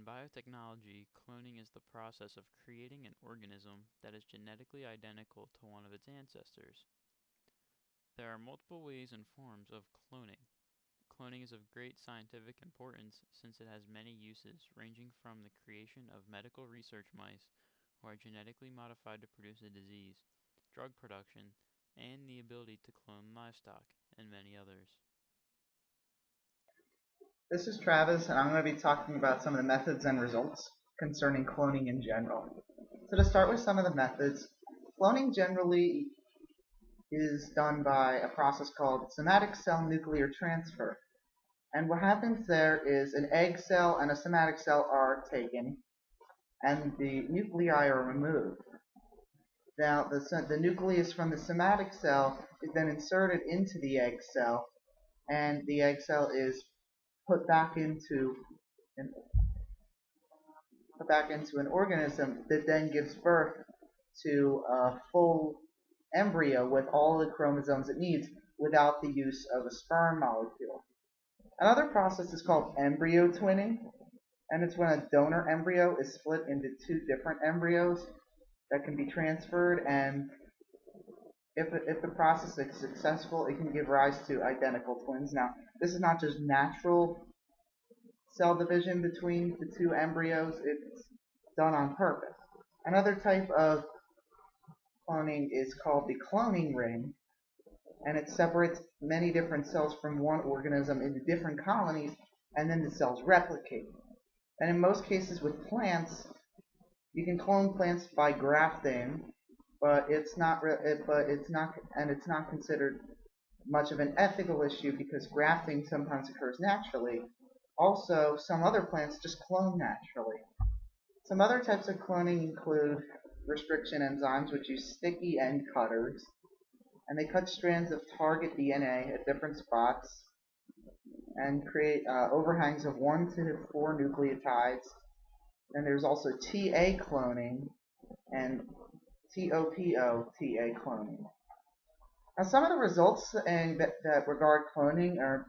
In biotechnology, cloning is the process of creating an organism that is genetically identical to one of its ancestors. There are multiple ways and forms of cloning. Cloning is of great scientific importance since it has many uses, ranging from the creation of medical research mice who are genetically modified to produce a disease, drug production, and the ability to clone livestock, and many others. This is Travis, and I'm going to be talking about some of the methods and results concerning cloning in general. So to start with some of the methods, cloning generally is done by a process called somatic cell nuclear transfer. And what happens there is an egg cell and a somatic cell are taken, and the nuclei are removed. Now, the nucleus from the somatic cell is then inserted into the egg cell, and the egg cell is put back into an organism that then gives birth to a full embryo with all the chromosomes it needs without the use of a sperm molecule. Another process is called embryo twinning, and it's when a donor embryo is split into two different embryos that can be transferred, and if the process is successful, it can give rise to identical twins. Now, this is not just natural cell division between the two embryos, it's done on purpose. Another type of cloning is called the cloning ring, and it separates many different cells from one organism into different colonies, and then the cells replicate. And in most cases with plants, you can clone plants by grafting, but it's not considered much of an ethical issue because grafting sometimes occurs naturally. Also, some other plants just clone naturally. Some other types of cloning include restriction enzymes, which use sticky end cutters, and they cut strands of target DNA at different spots and create overhangs of 1 to 4 nucleotides. And there's also TA cloning and TOPO-TA cloning. Now, some of the results that regard cloning are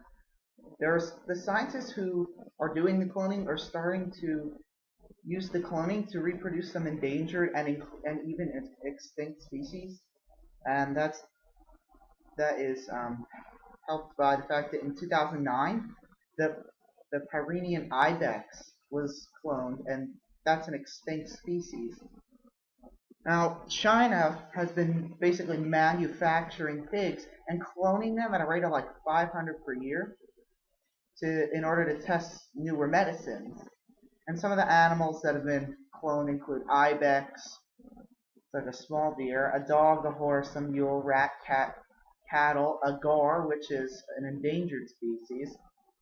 there's the scientists who are doing the cloning are starting to use the cloning to reproduce some endangered and even extinct species, and that is helped by the fact that in 2009 the Pyrenean ibex was cloned, and that's an extinct species. Now, China has been basically manufacturing pigs and cloning them at a rate of like 500 per year in order to test newer medicines. And some of the animals that have been cloned include ibex, it's like a small deer, a dog, a horse, a mule, rat, cat, cattle, a gar, which is an endangered species,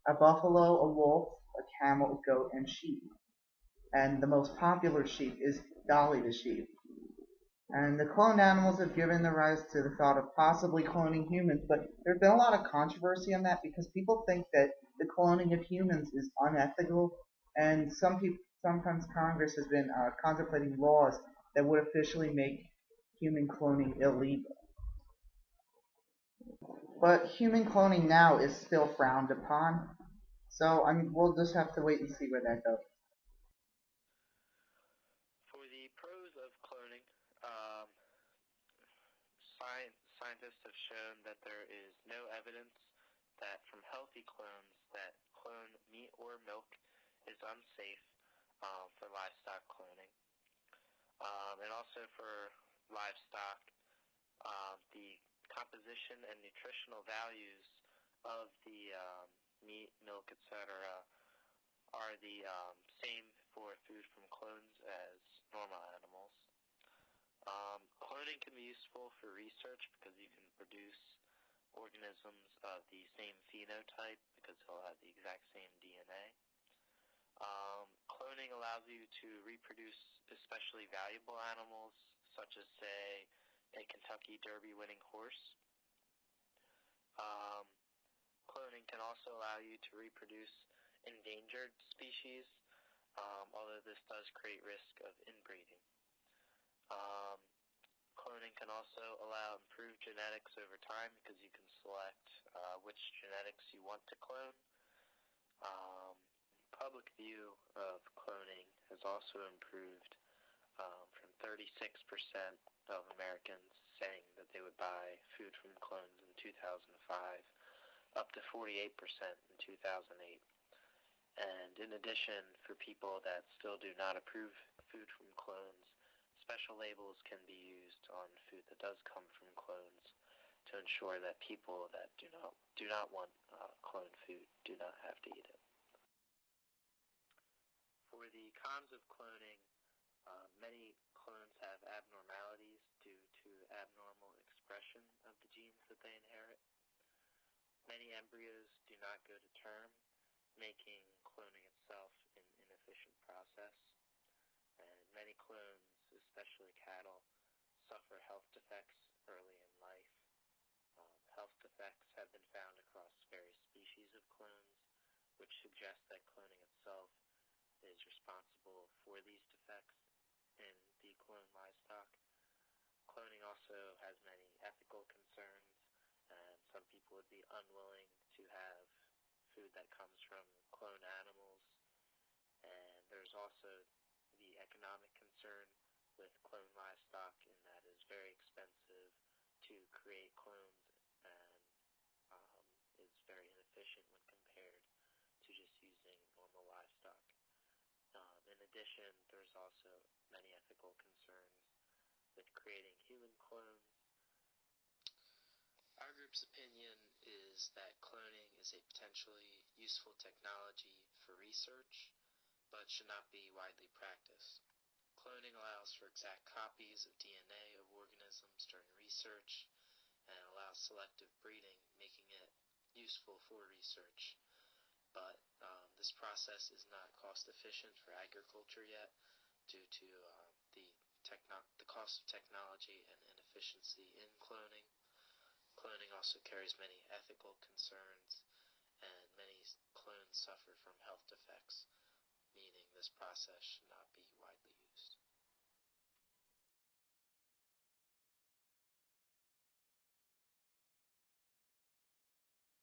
a buffalo, a wolf, a camel, a goat, and sheep. And the most popular sheep is Dolly the sheep. And the cloned animals have given the rise to the thought of possibly cloning humans, but there's been a lot of controversy on that because people think that the cloning of humans is unethical, and sometimes Congress has been contemplating laws that would officially make human cloning illegal. But human cloning now is still frowned upon, so we'll just have to wait and see where that goes. For the pros of cloning, scientists have shown that there is no evidence that from healthy clones that clone meat or milk is unsafe for livestock cloning. And also for livestock, the composition and nutritional values of the meat, milk, etc. are the same for food from clones as normal animals. Cloning can be useful for research because you can produce organisms of the same phenotype because they'll have the exact same DNA. Cloning allows you to reproduce especially valuable animals, such as, say, a Kentucky Derby winning horse. Cloning can also allow you to reproduce endangered species, although this does create risk of inbreeding. Cloning can also allow improved genetics over time because you can select which genetics you want to clone. Public view of cloning has also improved from 36% of Americans saying that they would buy food from clones in 2005 up to 48% in 2008. And in addition, for people that still do not approve food from clones, special labels can be used on food that does come from clones to ensure that people that do not want cloned food do not have to eat it. For the cons of cloning, many clones have abnormalities due to abnormal expression of the genes that they inherit. Many embryos do not go to term, making cloning itself an inefficient process. And many clones, especially cattle, suffer health defects early in life. Health defects have been found across various species of clones, which suggests that cloning itself is responsible for these defects in the cloned livestock. Cloning also has many ethical concerns, and some people would be unwilling to have food that comes from cloned animals. And there's also the economic concern with cloned livestock, in that it is very expensive to create clones and is very inefficient when compared to just using normal livestock. In addition, there's also many ethical concerns with creating human clones. Our group's opinion is that cloning is a potentially useful technology for research, but should not be widely practiced. Cloning allows for exact copies of DNA of organisms during research and allows selective breeding, making it useful for research. But this process is not cost efficient for agriculture yet due to the cost of technology and inefficiency in cloning. Cloning also carries many ethical concerns, and many clones suffer from health defects, meaning this process should not be widely used.